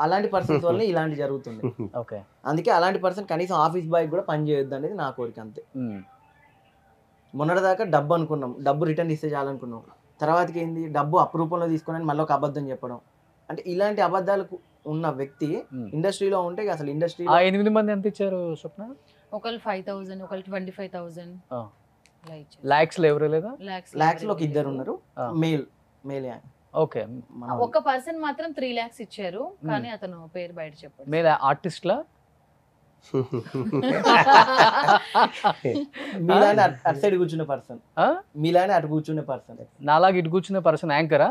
అలాంటి పర్సన్స్ వల్ల ఇలాంటి జరుగుతుంది. అందుకే అలాంటి పర్సన్ కనీసం ఆఫీస్ బాయ్ కూడా పని చేయొద్దు అనేది నా కోరిక అంతే. మొన్నటిదాకా డబ్బు అనుకున్నాం, డబ్బు రిటర్న్ ఇస్తే చాలనుకున్నాం, తర్వాతకి ఏంది డబ్బు అప్రూపంలో తీసుకుని మళ్ళీ ఒక అబద్ధం చెప్పడం. అంటే ఇలాంటి అబద్ధాలకు ఉన్న వ్యక్తి ఇండస్ట్రీలో ఉంటే అసలు ఇండస్ట్రీ 8 మంది ఎంత ఇచ్చారు స్వప్న? ఒకళ్ళు 5,000, ఒకళ్ళు 25,000. లాక్స్ లో ఎవరు లేదా? లాక్స్ లో ఒక ఇద్దరు ఉన్నారు, మేల్. ఓకే. ఒక పర్సన్ మాత్రం 3 lakhs ఇచ్చారు, కానీ అతను పేరు బయట చెప్పాడు. మేల్ ఆర్టిస్ట్ లా? మీలానే అటు సైడ్ కూర్చునే పర్సన్, ఆ? మీలానే అటు కూర్చునే పర్సన్, నాలాగా ఇటు కూర్చునే పర్సన్ యాంకరా?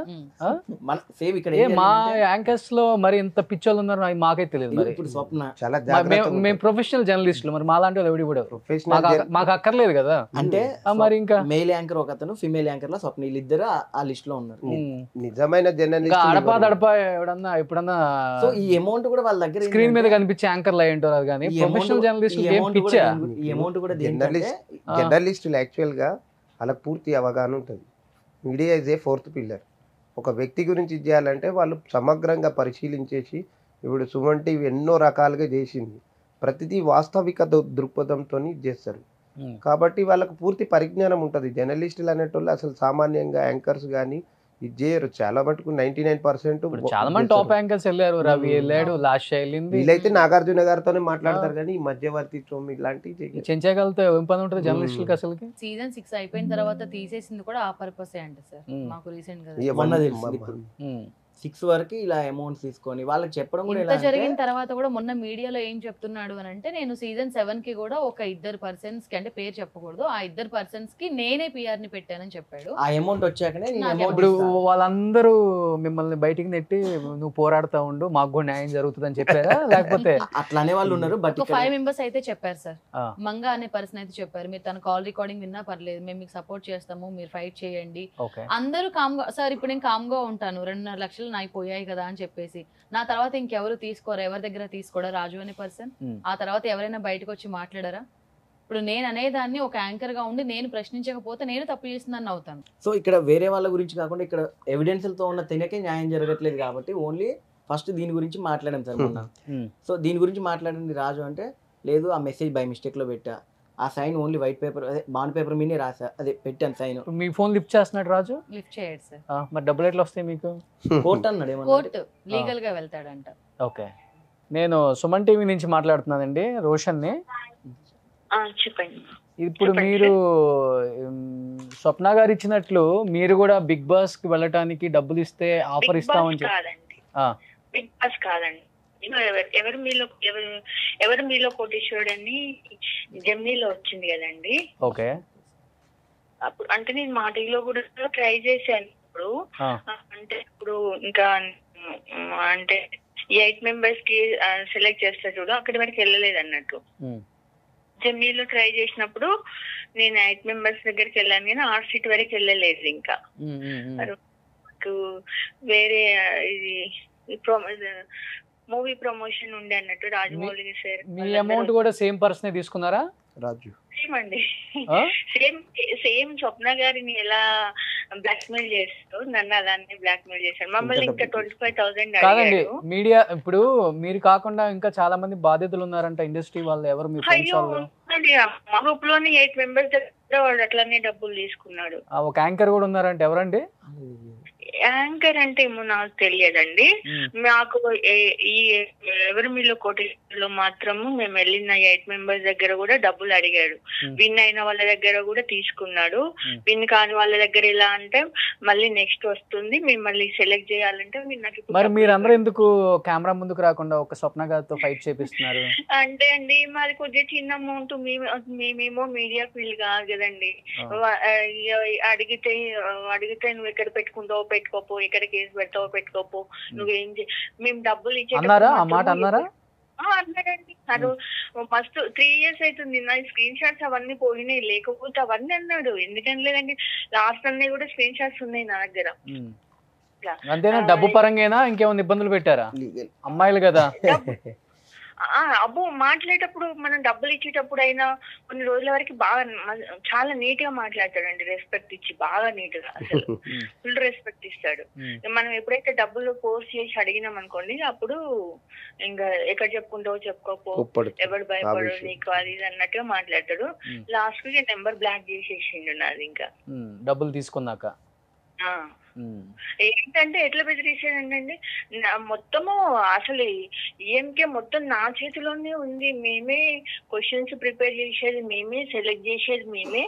మన సేమ్ ఇక్కడ ఏ మా యాంకర్స్ లో మరి ఇంత పిచ్చోళ్ళు ఉన్నారు అది మాకే తెలియదు. మరి ఇప్పుడు స్వప్న చాలా మేము ప్రొఫెషనల్ జర్నలిస్టులు, మరి మాలాంటి వాళ్ళు ఎవడి కూడా ప్రొఫెషనల్ మాకు అక్కర్లేదు కదా. అంటే మరి ఇంకా మెయిల్ యాంకర్ ఒక అతను, ఫిమేల్ యాంకర్ లో స్వప్న, వీళ్ళిద్దరు ఆ లిస్ట్ లో ఉన్నారు. నిజమైన ఇంకా జర్నలిస్ట్ అడపా దడపా ఎవడన్నా ఎప్పుడన్నా సో ఈ అమౌంట్ కూడా వాళ్ళ దగ్గర స్క్రీన్ మీద కనిపించే యాంకర్లు అయి ఉంటారు కానీ ప్రొఫెషనల్ జర్నలిస్ట్ ఏం పిచ్చా. ఈ అమౌంట్ కూడా దేనికంటే జర్నలిస్టులు యాక్చువల్గా వాళ్ళకి పూర్తి అవగాహన ఉంటుంది. Media is a fourth pillar. ఒక వ్యక్తి గురించి చేయాలంటే వాళ్ళు సమగ్రంగా పరిశీలించేసి, ఇప్పుడు సుమన్ టీవీ ఎన్నో రకాలుగా చేసింది, ప్రతిదీ వాస్తవిక దృక్పథంతో చేస్తారు. కాబట్టి వాళ్ళకు పూర్తి పరిజ్ఞానం ఉంటుంది. జర్నలిస్టులు అనేటోళ్ళు అసలు సామాన్యంగా యాంకర్స్ కానీ ఇది చేయరు. చాలా మటుకు 99% చాలా మంది టాప్ యాంకర్స్ వెళ్ళారు. రవి వెళ్ళాడు, లాస్ట్ వెళ్ళింది. వీళ్ళైతే నాగార్జున గారితోనే మాట్లాడతారు కానీ ఈ మధ్యవర్తిత్వం ఇలాంటివి చెంచగలతో ఏం పని ఉంటుంది జర్నలిస్టులకి అసలుకి. సీజన్ 6 అయిపోయిన తర్వాత తీసేసింది కూడా ఆ పర్పసే అంట సార్. మాకు రీసెంట్ గా మొన్న తెలిసింది. 6 వరకు ఇలా అమౌంట్స్ తీసుకొని వాళ్ళకి చెప్పడం కూడా ఇంత జరిగిన తర్వాత కూడా మొన్న మీడియాలో ఏం చెప్తున్నాడు అని అంటే, నేను సీజన్ 7 కి కూడా ఒక 2 పర్సన్స్ కి, అంటే పేరు చెప్పకూడదు, ఆ 2 పర్సన్స్ కి నేనే పిఆర్ ని పెట్టానని చెప్పాడు. ఆ అమౌంట్ వచ్చాకనే ఇప్పుడు వాళ్ళందరూ మిమ్మల్ని బయటికి నెట్టి నువ్వు పోరాడుతా ఉండు మాకు కూడా న్యాయం జరుగుతుంది అని చెప్పారా లేకపోతే అట్లానే వాళ్ళు ఉన్నారు? బట్ 5 మెంబర్స్ అయితే చెప్పారు సార్. మంగా అనే పర్సన్ అయితే చెప్పారు, మీరు తన కాల్ రికార్డింగ్ విన్నా పర్లేదు, మేము మీకు సపోర్ట్ చేస్తాము, మీరు ఫైట్ చేయండి. అందరూ కామ్ గా, సార్ ఇప్పుడు నేను కామ్ గా ఉంటాను, 2.5 లక్షలు అయిపోయాయి కదా అని చెప్పేసి, నా తర్వాత ఇంకెవరు తీసుకోరా, ఎవరి దగ్గర తీసుకోరా రాజు అనే పర్సన్. ఆ తర్వాత ఎవరైనా బయటకు వచ్చి మాట్లాడారా? ఇప్పుడు నేను అనేదాన్ని ఒక యాంకర్ గా ఉండి నేను ప్రశ్నించకపోతే నేను తప్పు చేసిందని అవుతాను. సో ఇక్కడ వేరే వాళ్ళ గురించి కాకుండా ఇక్కడ ఎవిడెన్స్లతో ఉన్న తినకే న్యాయం జరగట్లేదు కాబట్టి ఓన్లీ ఫస్ట్ దీని గురించి మాట్లాడాం సార్ మొన్న. సో దీని గురించి మాట్లాడింది రాజు అంటే, లేదు ఆ మెసేజ్ బై మిస్టేక్ లో పెట్టా, ఆ సైన్ ఓన్లీ వైట్ పేపర్, అదే బాండ్ పేపర్ మీదే రాసా, అదే పెట్టాను సైన్. మీ ఫోన్ లిఫ్ట్ చేస్తున్నాడు రాజు? లిఫ్ట్ చేయడు సార్. మరి డబ్బులు ఎట్లా వస్తాయి మీకు? కోర్టు అన్నాడు, కోర్టు లీగల్ గా వెళ్తాడంట. ఓకే, నేను సుమన్ టీవీ నుంచి మాట్లాడుతున్నానండి, రోషన్ని. చెప్పండి. ఇప్పుడు మీరు స్వప్న గారు ఇచ్చినట్లు మీరు కూడా బిగ్ బాస్ కి వెళ్ళటానికి డబ్బులు ఇస్తే ఆఫర్ ఇస్తామని బిగ్ బాస్ కాదండి, ఎవరు మీలో కోటేశ్వరుడు అని జెమినీలో వచ్చింది కదండి. ఓకే, అప్పుడు అంటే నేను మా టీవీలో కూడా ట్రై చేశాను. ఇప్పుడు అంటే ఇప్పుడు ఇంకా అంటే 8 మెంబర్స్ కి సెలెక్ట్ చేస్తా చూడు, అక్కడి వరకు వెళ్ళలేదు అన్నట్టు. జెమినీలో ట్రై చేసినప్పుడు నేను 8 మెంబర్స్ దగ్గరికి వెళ్ళాను కానీ 6 సీట్ వరకు వెళ్ళలేదు. ఇంకా వేరే ఇది మూవీ ప్రమోషన్ ఉండే అన్నట్టు రాజమౌళి సార్. మీ అమౌంట్ కూడా సేమ్ పర్సనే తీసుకున్నారా? రాజు సేమ్ అండి, సేమ్ స్వప్న గారిని ఎలా బ్లాక్ మెయిల్ చేస్తారు, నన్ను అలానే బ్లాక్ మెయిల్ చేశారు. మమ్మల్ని ఇంకా 25,000 కాదండి. మీడియా ఇప్పుడు మీరు కాకుండా ఇంకా చాలా మంది బాధితులు ఉన్నారంట ఇండస్ట్రీ వాళ్ళు, ఎవరు మీ ఫ్రెండ్స్ వాళ్ళు? మా గ్రూప్ లోని 8 మెంబర్స్ దగ్గర వాడు అట్లానే డబ్బులు తీసుకున్నాడు. ఒక యాంకర్ కూడా ఉన్నారంట, ఎవరండి? యాంకర్ అంటే ఏమో నాకు తెలియదండి. మాకు ఈ ఎవరు మీలో కోటేశ్వరంలో మాత్రము మేము వెళ్ళిన 8 మెంబర్స్ దగ్గర కూడా డబ్బులు అడిగాడు. విన్ అయిన వాళ్ళ దగ్గర కూడా తీసుకున్నాడు. విన్ కాని వాళ్ళ దగ్గర ఎలా అంటే మళ్ళీ నెక్స్ట్ వస్తుంది, మేము మళ్ళీ సెలెక్ట్ చేయాలంటే మరి మీరందరూ ఎందుకు కెమెరా ముందుకు రాకుండా ఒక స్వప్న గారితో ఫైట్ చేపిస్తున్నారు? అంటే అండి మాది కొద్దిగా చిన్న అమౌంట్, మేమేమో మీడియా ఫీల్డ్ కాదు కదండి. అడిగితే నువ్వు ఎక్కడ పెట్టుకుంటావో పెట్టుకోపో, ఎక్కడ కేసు పెడతావో పెట్టుకోపో, నువ్వేం మేము డబ్బులు ఇచ్చేటప్పుడు అన్నాడండి. అది మస్తు 3 years అవుతుంది. నా స్క్రీన్ షాట్స్ అవన్నీ పోయినాయి, లేకపోతే అవన్నీ అన్నాడు. ఎందుకని లేదండి, లాస్ట్ అన్నీ కూడా స్క్రీన్ షాట్స్ ఉన్నాయి నా దగ్గర. అంతేనా? డబ్బు పరంగా ఇంకేమైనా ఇబ్బందులు పెట్టారా? అమ్మాయిలు కదా. అబ్బో మాట్లాడేటప్పుడు మనం డబ్బులు ఇచ్చేటప్పుడు అయినా కొన్ని రోజుల వరకు బాగా చాలా నీట్ గా మాట్లాడతాడండి, రెస్పెక్ట్ ఇచ్చి బాగా నీట్ గా, అసలు ఫుల్ రెస్పెక్ట్ ఇస్తాడు. మనం ఎప్పుడైతే డబ్బులు ఫోర్స్ చేసి అడిగినాం అనుకోండి, అప్పుడు ఇంకా ఎక్కడ చెప్పుకుంటావో చెప్పుకోపో, ఎవరు భయపడు నీకు అది ఇది అన్నట్టుగా మాట్లాడతాడు. లాస్ట్ కి నెంబర్ బ్లాక్ చేసేసిండు నాది. ఇంకా డబ్బులు తీసుకున్నాక ఏంటంటే ఎట్లా బెదిరించాడండి, మొత్తము అసలు ఈఎంకే మొత్తం నా చేతిలోనే ఉంది. మేమే క్వశ్చన్స్ ప్రిపేర్ చేసేది మేమే, సెలెక్ట్ చేసేది మేమే.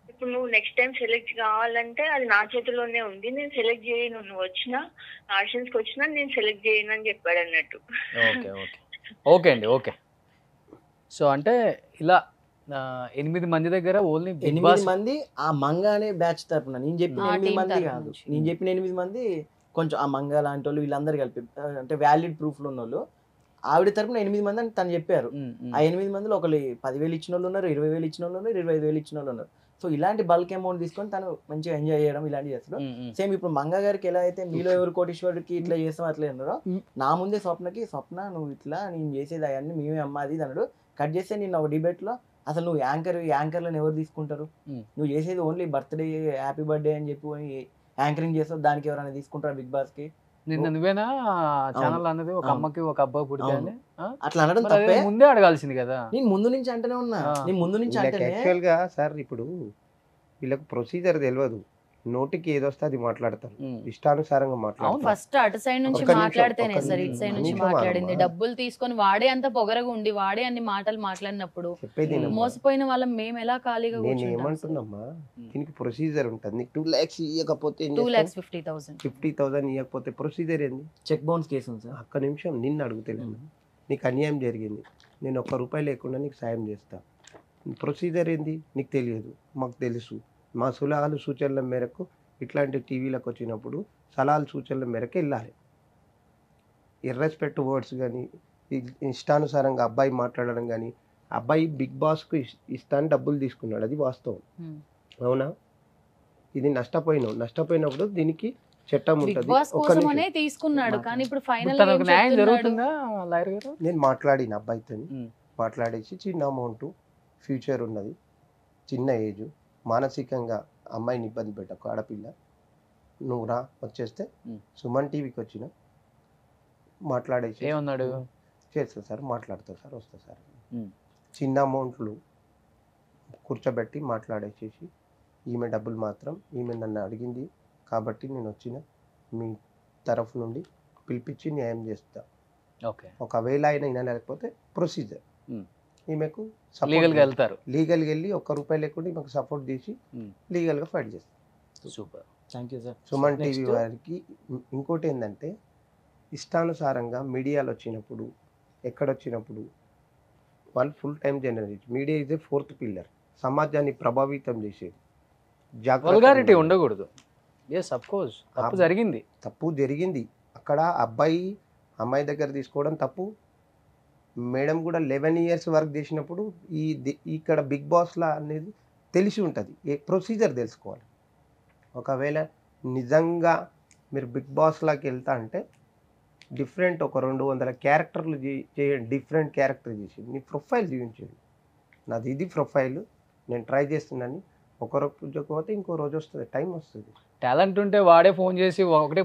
ఇప్పుడు నువ్వు నెక్స్ట్ టైం సెలెక్ట్ కావాలంటే అది నా చేతిలోనే ఉంది, నేను సెలెక్ట్ చేయను, నువ్వు వచ్చినా ఆడిషన్స్ కి వచ్చినా నేను సెలెక్ట్ చేయను అని చెప్పాడు అన్నట్టు. ఓకే అండి, ఓకే. సో అంటే ఇలా 8 మంది దగ్గర ఓన్లీ 8 మంది ఆ మంగ అనే బ్యాచ్ తరపున, నేను చెప్పిన ఆ 8 team మంది తరపు కాదు, నుంచి. నేను చెప్పిన 8 మంది కొంచెం ఆ మంగ లాంటి వాళ్ళు వీళ్ళందరూ కలిపి అంటే వ్యాలిడ్ ప్రూఫ్లు ఉన్న వాళ్ళు. ఆవిడ తరపున 8 మంది అని తను చెప్పారు. ఆ 8 మందిలో ఒకళ్ళు 10,000 ఇచ్చిన వాళ్ళు ఉన్నారు, 20,000 ఇచ్చిన వాళ్ళు ఉన్నారు, 25,000 ఇచ్చిన వాళ్ళు ఉన్నారు. సో ఇలాంటి బల్క్ అమౌంట్ తీసుకొని తను మంచిగా ఎంజాయ్ చేయడం ఇలాంటివి చేస్తారు. సేమ్ ఇప్పుడు మంగ గారికి ఎలా అయితే మీలో ఎవరు కోటీశ్వరుడికి ఇట్లా చేస్తాం అట్లా అన్నారో, నా ముందే స్వప్న నువ్వు ఇట్లా నేను చేసేది అవన్నీ మేమే అమ్మాది అన్నాడు. కట్ చేస్తే నేను ఒక డిబేట్ లో అసలు నువ్వు యాంకర్లను ఎవరు తీసుకుంటారు, నువ్వు చేసేది ఓన్లీ బర్త్డే హ్యాపీ బర్త్డే అని చెప్పి యాంకరింగ్ చేస్తావు, దానికి ఎవరైనా తీసుకుంటారు బిగ్ బాస్ కి? నిన్న నువ్వేనా ఛానల్ అన్నది ఒక అమ్మకి ఒక అబ్బాయి పుడితే అని? అట్లా అనడం మరి అదే తప్పే. ముందే అడగాల్సింది కదా. నేను ముందు నుంచి అంటేనే ఉన్నా, నేను ముందు నుంచి అంటేనే. యాక్చువల్గా సార్ ఇప్పుడు వీళ్ళకి ప్రొసీజర్ తెలియదు, నోటికి ఏదొస్తే అది మాట్లాడతారు, ఇష్టానుసారంగా మాట్లాడతారు. ఫస్ట్ అటు సైడ్ నుంచి ఒక్క నిమిషం, మాట్లాడితేనే ఒక్క సార్ ఇటు సైడ్ నుంచి నిమిషం మాట్లాడింది. ఆగమ్మా. డబ్బులు తీసుకొని వాడే అంత పొగరగా ఉండి వాడే అన్ని మాటలు మాట్లాడినప్పుడు చెప్పేది వినమ్మా. మోసపోయిన వాళ్ళం మేము ఎలా ఖాళీగా నేను కూర్చుంటాం? ఏమంటున్నామ్మా, దీనికి ప్రొసీజర్ ఉంటుంది. నీకు 2 lakhs ఇవ్వకపోతే 2,50,000 50,000 ఇవ్వకపోతే ప్రొసీజర్ ఏంది? చెక్ బౌన్స్ కేసు ఉంది సార్. ఒక్క నిమిషం, నిన్ను అడుగుతలేను. నీకు అన్యాయం జరిగింది, నేను ₹1 లేకుండా నీకు సాయం చేస్తా. ప్రొసీజర్ ఏంది నీకు తెలియదు, మాకు తెలుసు. మా సలహాలు సూచనల మేరకు ఇట్లాంటి టీవీలకు వచ్చినప్పుడు సలహాలు సూచనల మేరకు వెళ్ళాలి. ఇర్రెస్పెక్ట్ వర్డ్స్ కానీ ఇష్టానుసారంగా అబ్బాయి మాట్లాడడం కానీ, అబ్బాయి బిగ్ బాస్కు ఇస్తాను డబ్బులు తీసుకున్నాడు, అది వాస్తవం. అవునా? ఇది నష్టపోయినప్పుడు దీనికి చట్టం బిగ్ ఉంటుంది. బాస్ కోసమనే తీసుకున్నాడు, కానీ ఇప్పుడు ఫైనల్ తనకు న్యాయం జరుగుతుందా లాయర్ గారు? నేను మాట్లాడిన అబ్బాయితో మాట్లాడేసి, చిన్న అమౌంట్, ఫ్యూచర్ ఉన్నది, చిన్న ఏజ్, మానసికంగా అమ్మాయిని ఇబ్బంది పెట్టకు, ఆడపిల్ల, నువ్వు రా వచ్చేస్తే సుమన్ టీవీకి వచ్చిన మాట్లాడేసి ఏమన్నాడు? చేస్తా సార్, మాట్లాడతా సార్, వస్తా సార్. చిన్న అమౌంట్లు కూర్చోబెట్టి మాట్లాడేసేసి, ఈమె డబ్బులు మాత్రం ఈమె నన్ను అడిగింది కాబట్టి నేను వచ్చిన, మీ తరఫు నుండి పిలిపించి న్యాయం చేస్తా. ఓకే, ఒకవేళ ఆయన వినలేకపోతే ప్రొసీజర్ ఈమెకు లీగల్గా వెళ్తారు. లీగల్గా వెళ్ళి ₹1 లేకుండా ఈమెకు సపోర్ట్ చేసి లీగల్గా ఫైట్ చేస్తారు. Super, thank you sir. Suman TV వారికి ఇంకోటి ఏంటంటే, ఇష్టానుసారంగా మీడియాలో వచ్చినప్పుడు, ఎక్కడొచ్చినప్పుడు వాళ్ళు full time journalist. Media is a 4th pillar, సమాజాన్ని ప్రభావితం చేసేది. వల్గారిటీ ఉండకూడదు. ఎస్, అఫ్ కోర్స్ తప్పు జరిగింది. తప్పు జరిగింది అక్కడ. అమ్మాయి దగ్గర తీసుకోవడం తప్పు. మేడం కూడా 11 years వర్క్ చేసినప్పుడు ఇక్కడ బిగ్ బాస్లా అనేది తెలిసి ఉంటుంది, ఏ ప్రొసీజర్ తెలుసుకోవాలి. ఒకవేళ నిజంగా మీరు బిగ్ బాస్లాకి వెళ్తా అంటే డిఫరెంట్ ఒక 200 క్యారెక్టర్లు చేయండి, డిఫరెంట్ క్యారెక్టర్ చేసి మీ ప్రొఫైల్ చూపించండి. నాది ఇది ప్రొఫైల్, నేను ట్రై చేస్తున్నాను. ఒక రోజు పోతే ఇంకో రోజు వస్తుంది, టైం వస్తుంది. టాలెంట్ ఉంటే వాడే ఫోన్ చేసి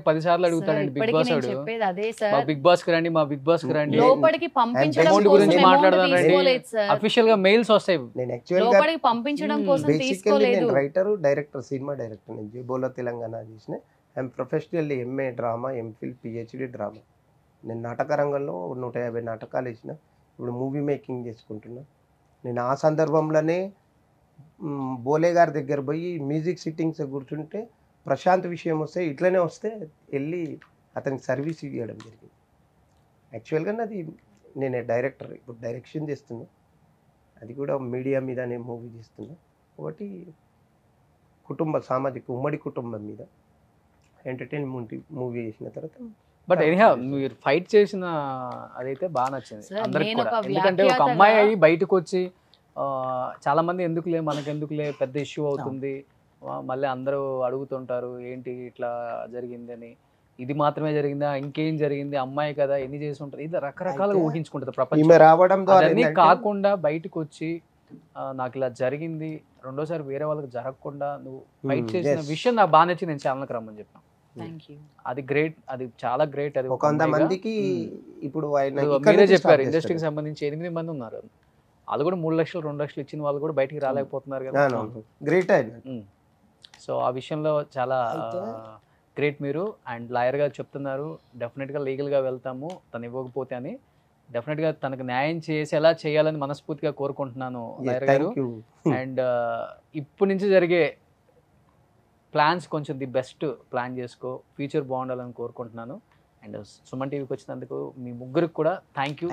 10 సార్లు అడుగుతాడండి బిగ్ బాస్ వాడు. చెప్పేది అదే సార్, మా బిగ్ బాస్ కి రండి, మా బిగ్ బాస్ కి రండి, లోపలికి పంపించడం అమౌంట్ కోసం గురించి amount మాట్లాడదానండి. తీసుకోలేదు సార్. అఫీషియల్ గా మెయిల్స్ వస్తాయి. నేను యాక్చువల్గా లోపలికి పంపించడం కోసం బేసికల్లీ తీసుకోలేదు. నేను రైటరు, డైరెక్టర్, సినిమా డైరెక్టర్. నేను జేబోలో తెలంగాణ చేసిన. I'm professionally MA drama, MPhil, PhD drama. నేను నాటక రంగంలో 150 నాటకాలు వేసిన. ఇప్పుడు మూవీ మేకింగ్ చేసుకుంటున్నా. నేను ఆ సందర్భంలోనే బోలే గారి దగ్గర పోయి మ్యూజిక్ సిట్టింగ్స్ కూర్చుంటే, ప్రశాంత్ విషయం వస్తే ఇట్లనే వస్తే వెళ్ళి అతనికి సర్వీస్ ఇవ్వడం జరిగింది. యాక్చువల్గా నాది నేను డైరెక్టర్, ఇప్పుడు డైరెక్షన్ చేస్తున్నా, అది కూడా మీడియా మీద నేను మూవీ చేస్తున్నా. ఒకటి సామాజిక ఉమ్మడి కుటుంబం మీద ఎంటర్టైన్మెంట్ మూవీ చేసిన తర్వాత. బట్ ఎనీహౌ మీరు ఫైట్ చేసిన అదైతే బాగా నచ్చింది Sir, అందరికి నేను కూడా. ఒక ఎందుకంటే ఒక వ్యాఖ్యాతగా- అమ్మాయి అయ్యి బయటకు వచ్చి చాలా మంది ఎందుకులే మనకెందుకులే పెద్ద ఇష్యూ అవుతుంది, మళ్ళీ అందరూ అడుగుతుంటారు ఏంటి ఇట్లా జరిగింది అని, ఇది మాత్రమే జరిగిందా, ఇంకేం జరిగింది, అమ్మాయి కదా ఎన్ని చేసి ఉంటుంది, ఇది రకరకాలుగా ఊహించుకుంటుంది ప్రపంచం. ఈమె రావడం ద్వారా అన్నీ ఏంటంటే, కాకుండా బయటకు వచ్చి నాకు ఇలా జరిగింది, రెండోసారి వేరే వాళ్ళకి జరగకుండా నువ్వు ఫైట్ చేసిన yes. విషయం నాకు బాగా నచ్చి నేను ఛానల్కి రమ్మని చెప్పాను. Thank you. అది గ్రేట్, అది చాలా గ్రేట్. అది ఒక 100 మందికి ఇప్పుడు ఆయన ఇప్పుడు ఇక్కడ మీరే నుంచి చెప్పారు start ఇండస్ట్రీకి చేస్తారు. సంబంధించి 8 మంది ఉన్నారు. వాళ్ళు కూడా 3 లక్షలు 2 లక్షలు ఇచ్చిన వాళ్ళు కూడా బయటికి రాలేకపోతున్నారు కదా. గ్రేట్ ఆయన. సో ఆ విషయంలో చాలా అయితే- గ్రేట్ మీరు. అండ్ లాయర్ గారు చెప్తున్నారు డెఫినెట్గా లీగల్గా వెళ్తాము తను ఇవ్వకపోతే అని. డెఫినెట్గా తనకు న్యాయం చేసేలా చేయాలని మనస్ఫూర్తిగా కోరుకుంటున్నాను లాయర్ గారు. Thank you. అండ్ ఇప్పటి నుంచి జరిగే ప్లాన్స్ కొంచెం ది బెస్ట్ ప్లాన్ చేసుకో, ఫ్యూచర్ బాగుండాలని కోరుకుంటున్నాను. అండ్ సుమన్ టీవీకి వచ్చినందుకు మీ ముగ్గురికి కూడా thank you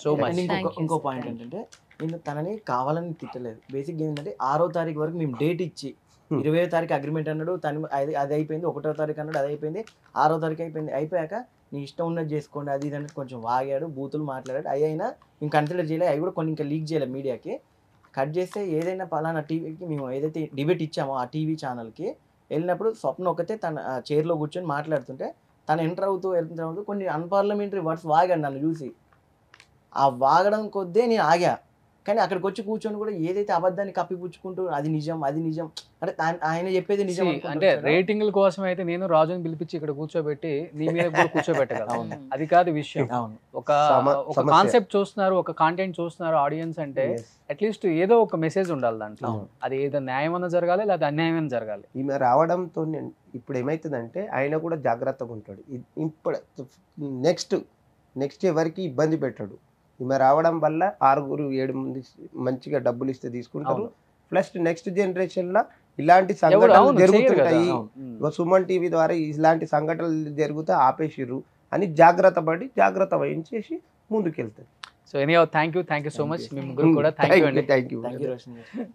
so much. And Thank you, ఇంకో sir. Point Thank you. ఏంటంటే నేను తనని కావాలని తిట్టలేదు. బేసిక్ ఏంటంటే 6వ తారీఖు వరకు మేము డేట్ ఇచ్చి 20వ తారీఖు అగ్రిమెంట్ అన్నాడు, తను అది అయిపోయింది. 1వ తారీఖు అన్నాడు, అది అయిపోయింది. 6వ తారీఖు అయిపోయింది. అయిపోయాక నీ ఇష్టం ఉన్నది చేసుకోండి అది ఇది అనేది కొంచెం వాగాడు, బూతులు మాట్లాడాడు. అవి అయినా మేము కన్సిడర్ చేయలేదు. అవి కూడా కొన్ని ఇంకా లీక్ చేయలేదు మీడియాకి. కట్ చేస్తే ఏదైనా పలానా టీవీకి మేము ఏదైతే డిబేట్ ఇచ్చామో ఆ టీవీ ఛానల్కి వెళ్ళినప్పుడు స్వప్న ఒకతే తన చైర్లో కూర్చొని మాట్లాడుతుంటే తను ఎంటర్ అవుతూ కొన్ని అన్పార్లమెంటరీ వర్డ్స్ వాగాడు నన్ను చూసి. ఆ వాగడం కొద్దే నేను ఆగా. కానీ అక్కడికి వచ్చి కూర్చొని కూడా ఏదైతే అబద్ధాన్ని కప్పిపుచ్చుకుంటూ అది నిజం అంటే ఆయన చెప్పేది నిజం అంటే రేటింగ్ల కోసం అయితే నేను రాజుని పిలిపించి ఇక్కడ కూర్చోబెట్టి నీ మీద కూడా కూర్చోబెట్టగలను. అది కాదు విషయం. అవును. ఒక కాన్సెప్ట్ చూస్తున్నారు, ఒక కాంటెంట్ చూస్తున్నారు ఆడియన్స్ అంటే అట్లీస్ట్ ఏదో ఒక మెసేజ్ ఉండాలి దాంట్లో. అది ఏదో న్యాయమైనా జరగాలి లేదా అన్యాయమైనా జరగాలి. ఈమె రావడంతో ఇప్పుడు ఏమవుతుందంటే ఆయన కూడా జాగ్రత్తగా ఉంటాడు. ఇప్పుడు నెక్స్ట్ ఎవరికి ఇబ్బంది పెట్టాడు. ఈమె రావడం వల్ల 6-7 మంది మంచిగా డబ్బులు ఇస్తే తీసుకుంటారు. ప్లస్ నెక్స్ట్ జనరేషన్ లో ఇలాంటి సంఘటనలు జరుగుతుంటాయి. సుమన్ టీవీ ద్వారా ఇలాంటి సంఘటనలు జరిగితే ఆపేసిర్రు అని జాగ్రత్త వహించేసి ముందుకెళ్తారు. So anyhow thank you so much. మీ ముగ్గురు కూడా థ్యాంక్ యూ అండి. Thank you. Thank you Roshan గారు.